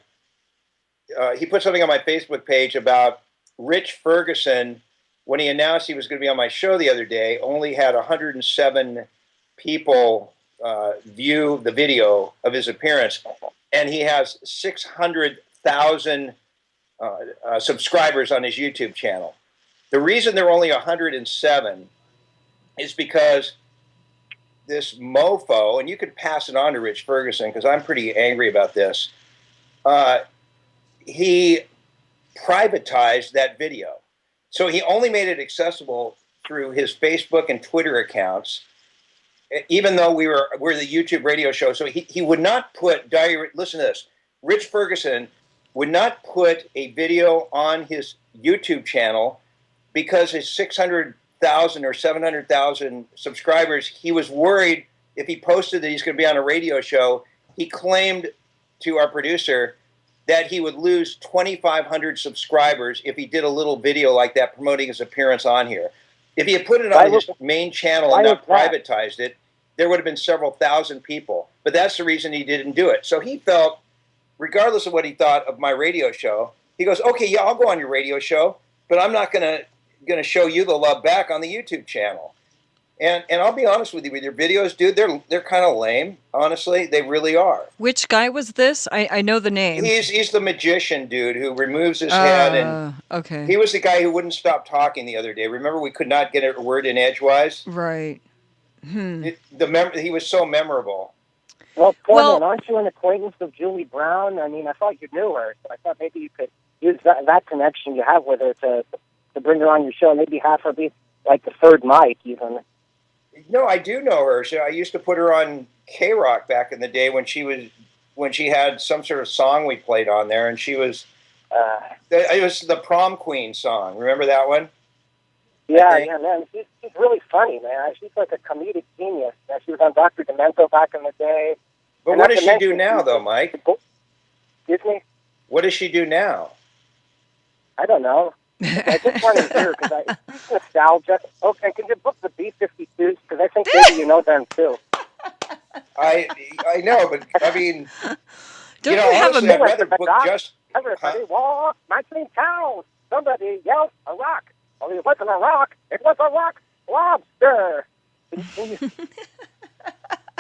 He put something on my Facebook page about Rich Ferguson. When he announced he was going to be on my show the other day, only had 107 people view the video of his appearance, and he has 600,000 subscribers on his YouTube channel. The reason there are only 107 is because this mofo, and you could pass it on to Rich Ferguson because I'm pretty angry about this, he privatized that video. So he only made it accessible through his Facebook and Twitter accounts, even though we're the YouTube radio show. So he would not put listen to this. Rich Ferguson would not put a video on his YouTube channel because his 600,000 or 700,000 subscribers, he was worried if he posted that he's going to be on a radio show. He claimed to our producer that he would lose 2,500 subscribers if he did a little video like that promoting his appearance on here. If he had put it on his main channel and not privatized it, there would have been several thousand people. But that's the reason he didn't do it. So he felt, regardless of what he thought of my radio show, he goes, okay, yeah, I'll go on your radio show, but I'm not going to show you the love back on the YouTube channel. And I'll be honest with you, with your videos, dude, they're kind of lame. Honestly, they really are. Which guy was this? I know the name. He's the magician dude who removes his head, and okay. He was the guy who wouldn't stop talking the other day. Remember, we could not get a word in edgewise. Right. He was so memorable. Well, Poorman, aren't you an acquaintance of Julie Brown? I mean, I thought you knew her, so I thought maybe you could use that connection you have with her to bring her on your show. Maybe have her be like the third mic, even. No, I do know her. So I used to put her on K-Rock back in the day when she had some sort of song we played on there, and she was it was the Prom Queen song. Remember that one? Yeah, man. She's really funny, man. She's like a comedic genius. She was on Dr. Demento back in the day. But what does she do now, though, Mike? Excuse me? What does she do now? I don't know. I just want to hear because it's nostalgia. Okay, can you book the B-52s? Because I think maybe you know them too. I know, but I mean, don't you have honestly, I'd rather book Everybody walk, marching cows. Somebody yelled a rock. Well, it wasn't a rock. It was a rock lobster.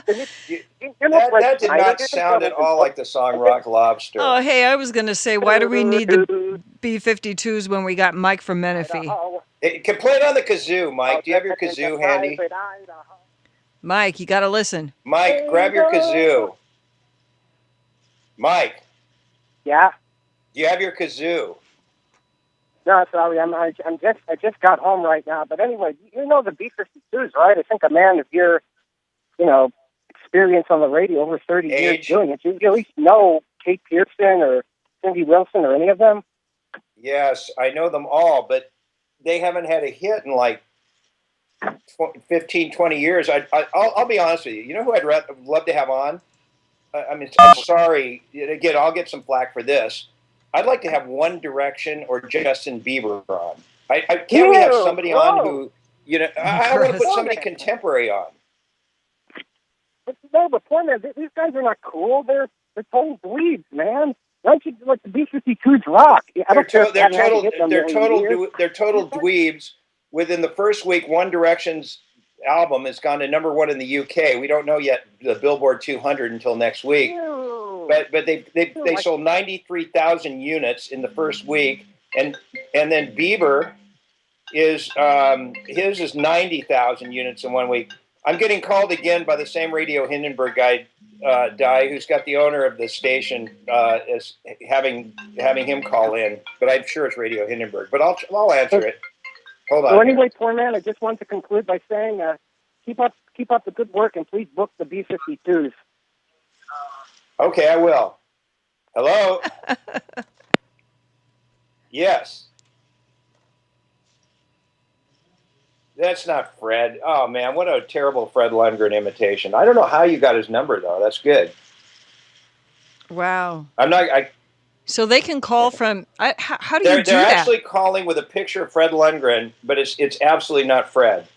That did not sound at all like the song Rock Lobster. Oh, hey, I was going to say, why do we need the B-52s when we got Mike from Menifee? Hey, can play it on the kazoo, Mike. Do you have your kazoo handy? Mike, you got to listen. Mike, grab your kazoo. Mike. Yeah? Do you have your kazoo? No, sorry, I just got home right now. But anyway, you know the B-52s, right? I think a man of your, experience on the radio over 30 years doing it, you at least know Kate Pearson or Cindy Wilson or any of them? Yes, I know them all, but they haven't had a hit in like 15, 20 years. I'll be honest with you. You know who I'd love to have on? I'm sorry. Again, I'll get some flack for this. I'd like to have One Direction or Justin Bieber on. Can't we have somebody on who, I want to put somebody contemporary on. But Poorman, these guys are not cool. They're total dweebs, man. Don't you like the B-52s rock? They're total dweebs. Within the first week, One Direction's album has gone to #1 in the UK. We don't know yet the Billboard 200 until next week. But they sold 93,000 units in the first week, and then Bieber is his is 90,000 units in 1 week. I'm getting called again by the same Radio Hindenburg guy, who's got the owner of the station, is having him call in. But I'm sure it's Radio Hindenburg. But I'll answer it. Hold on. So anyway, Poorman, I just want to conclude by saying, keep up the good work, and please book the B-52s. Okay, I will. Hello? Yes. That's not Fred. Oh, man, what a terrible Fred Lundgren imitation. I don't know how you got his number, though. That's good. Wow. I So they can call from. How do you do that? They're actually calling with a picture of Fred Lundgren, but it's absolutely not Fred.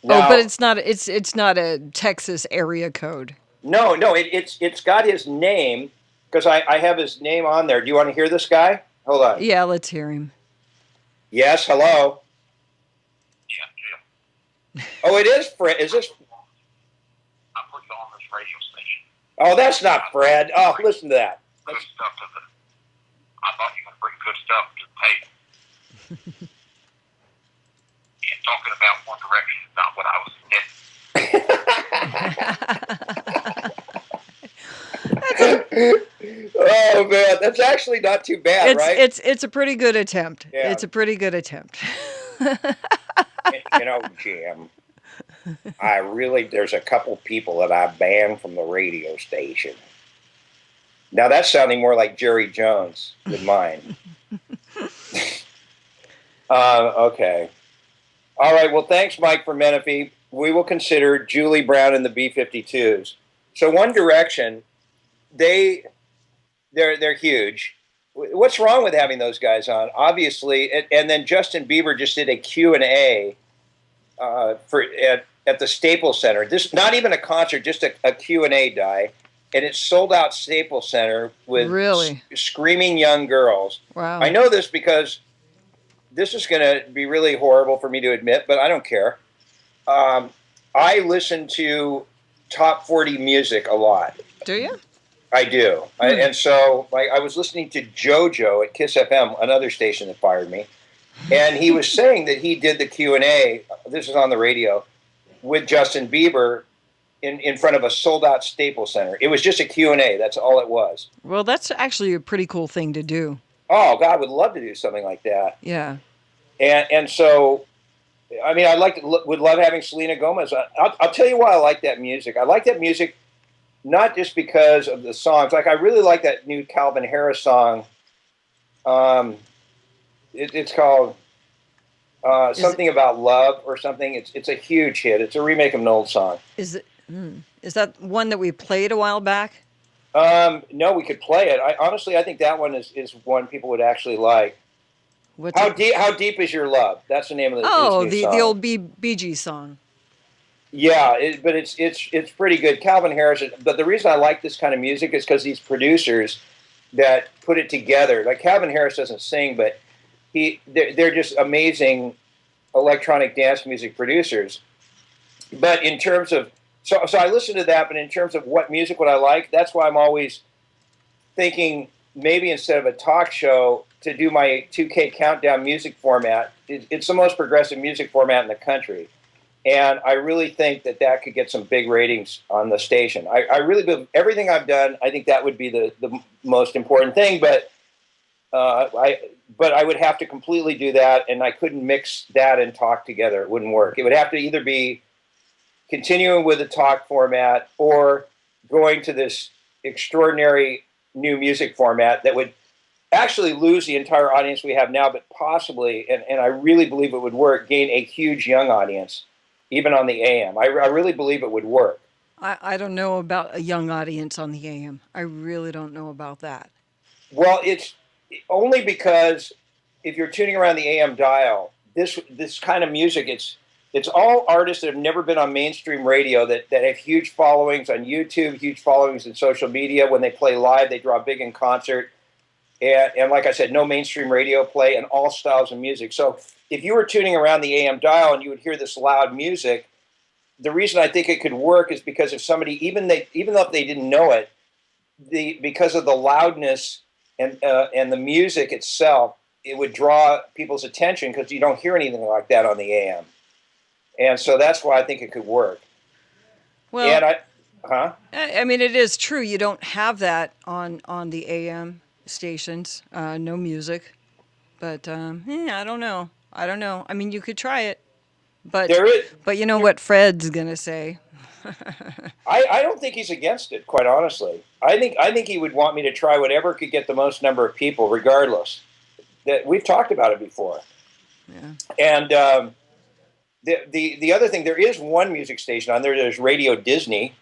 Now, but it's not. It's not a Texas area code. No, it's got his name because I have his name on there. Do you want to hear this guy? Hold on. Yeah, let's hear him. Yes, hello. Oh, it is Fred. Is this? I put you on this radio station. Oh, that's not Fred. Oh, listen to that. Good stuff to the. I thought you were going to bring good stuff to the table. And talking about One Direction is not what I was intending. Oh man, that's actually not too bad, right? It's a pretty good attempt. Yeah. It's a pretty good attempt. Jim, there's a couple people that I banned from the radio station. Now that's sounding more like Jerry Jones than mine. Okay. All right, well, thanks, Mike, for Menifee. We will consider Julie Brown and the B-52s. So One Direction, they're huge. What's wrong with having those guys on? Obviously, and then Justin Bieber just did a Q&A at the Staples Center. This not even a concert, just a Q&A, and it sold out Staples Center with screaming young girls. Wow! I know this because this is going to be really horrible for me to admit, but I don't care. I listen to top 40 music a lot. Do you? I do. And so I was listening to JoJo at Kiss FM, another station that fired me, and he was saying that he did the Q&A, this is on the radio, with Justin Bieber in front of a sold-out Staples Center. It was just a Q&A. That's all it was. Well, that's actually a pretty cool thing to do. Oh, God, I would love to do something like that. Yeah. And so, I mean, would love having Selena Gomez. I'll tell you why I like that music. I like that music not just because of the songs. Like, I really like that new Calvin Harris song. It's called Something About Love or something. It's a huge hit. It's a remake of an old song. Is that one that we played a while back? No, we could play it. Honestly, I think that one is one people would actually like. How deep is your love? That's the name of the song. The old Bee Gees song. Yeah, but it's pretty good. Calvin Harris. But the reason I like this kind of music is because these producers, that put it together. Like Calvin Harris doesn't sing, but they're just amazing electronic dance music producers. But in terms of, so I listen to that, but in terms of what music would I like, that's why I'm always thinking maybe instead of a talk show to do my 2K countdown music format. It's the most progressive music format in the country. And I really think that could get some big ratings on the station. I really believe everything I've done, I think that would be the most important thing. But I would have to completely do that, and I couldn't mix that and talk together. It wouldn't work. It would have to either be continuing with the talk format or going to this extraordinary new music format that would actually lose the entire audience we have now, but possibly, and I really believe it would work, gain a huge young audience, even on the AM. I really believe it would work. I don't know about a young audience on the AM. I really don't know about that. Well, it's only because if you're tuning around the AM dial, this kind of music, it's all artists that have never been on mainstream radio that have huge followings on YouTube, huge followings in social media. When they play live, they draw big in concert. And like I said, no mainstream radio play and all styles of music. So if you were tuning around the AM dial and you would hear this loud music, the reason I think it could work is because if somebody, even though if they didn't know it, because of the loudness and the music itself, it would draw people's attention because you don't hear anything like that on the AM. And so that's why I think it could work. Well, I mean, it is true. You don't have that on the AM stations, no music. But I don't know. I mean, you could try it. But you know what Fred's going to say. I don't think he's against it, quite honestly. I think he would want me to try whatever could get the most number of people, regardless. That we've talked about it before. Yeah. And the other thing, there is one music station on there. There's Radio Disney.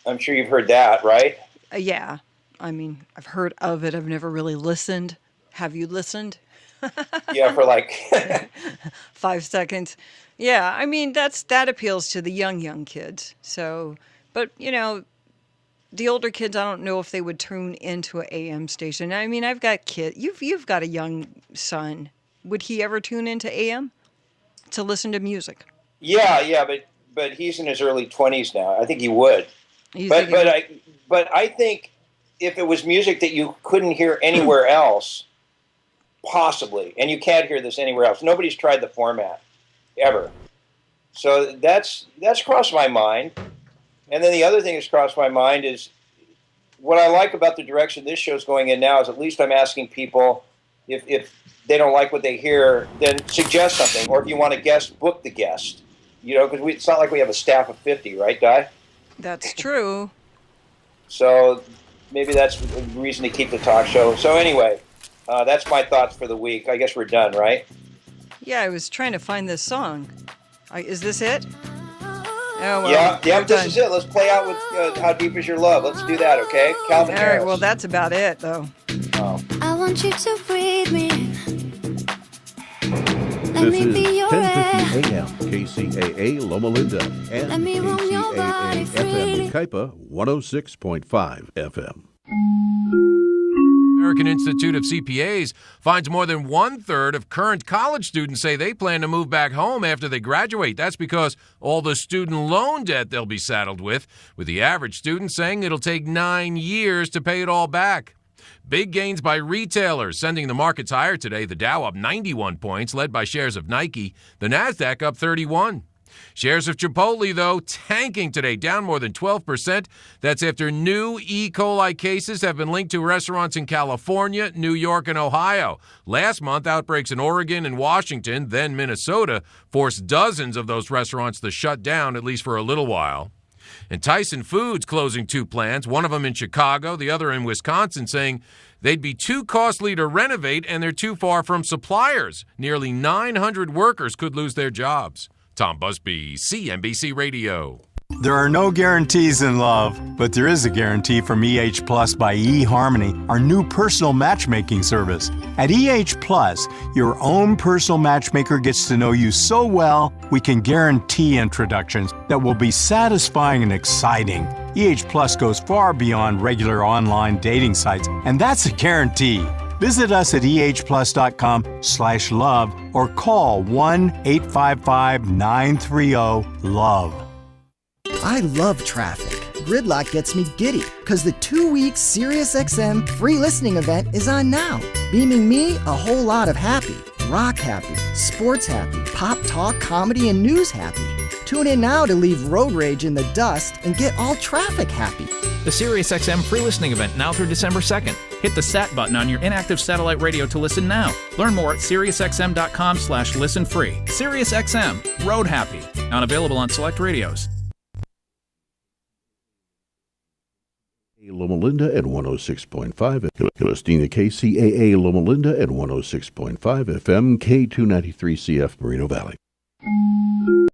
I'm sure you've heard that, right? Yeah. I mean, I've heard of it. I've never really listened. Have you listened? Yeah, for like 5 seconds. Yeah, I mean, that appeals to the young kids. So, but the older kids, I don't know if they would tune into an AM station. I mean, I've got kids. You've got a young son. Would he ever tune into AM to listen to music? Yeah, but he's in his early 20s now. I think he would. But I think if it was music that you couldn't hear anywhere else, possibly, and you can't hear this anywhere else. Nobody's tried the format ever. So that's crossed my mind. And then the other thing that's crossed my mind is what I like about the direction this show's going in now is at least I'm asking people if they don't like what they hear, then suggest something. Or if you want a guest, book the guest. Because it's not like we have a staff of 50, right, Di? That's true. So maybe that's the reason to keep the talk show. So anyway, that's my thoughts for the week. I guess we're done, right? Yeah, I was trying to find this song. Is this it? Oh, well, yeah, this is it. Let's play out with How Deep Is Your Love. Let's do that, okay? Calvin Harris. All right, well, that's about it, though. Oh. I want you to breathe me. This is 1050 AM, KCAA Loma Linda, and KCAA FM Kcaa 106.5 FM. American Institute of CPAs finds more than 1/3 of current college students say they plan to move back home after they graduate. That's because all the student loan debt they'll be saddled with the average student saying it'll take 9 years to pay it all back. Big gains by retailers, sending the markets higher today. The Dow up 91 points, led by shares of Nike. The Nasdaq up 31. Shares of Chipotle, though, tanking today, down more than 12%. That's after new E. coli cases have been linked to restaurants in California, New York, and Ohio. Last month, outbreaks in Oregon and Washington, then Minnesota, forced dozens of those restaurants to shut down, at least for a little while. And Tyson Foods closing 2 plants, one of them in Chicago, the other in Wisconsin, saying they'd be too costly to renovate and they're too far from suppliers. Nearly 900 workers could lose their jobs. Tom Busby, CNBC Radio. There are no guarantees in love, but there is a guarantee from EH Plus by eHarmony, our new personal matchmaking service. At EH Plus, your own personal matchmaker gets to know you so well, we can guarantee introductions that will be satisfying and exciting. EH Plus goes far beyond regular online dating sites, and that's a guarantee. Visit us at ehplus.com/love or call 1-855-930-LOVE. I love traffic. Gridlock gets me giddy because the 2-week SiriusXM free listening event is on now, beaming me a whole lot of happy. Rock happy, sports happy, pop talk, comedy, and news happy. Tune in now to leave road rage in the dust and get all traffic happy. The SiriusXM free listening event now through December 2nd. Hit the SAT button on your inactive satellite radio to listen now. Learn more at SiriusXM.com/listen free. SiriusXM, road happy. Not available on select radios. Loma Linda at 106.5. You're listening to KCAA Loma Linda at 106.5 FM, K293CF Moreno Valley.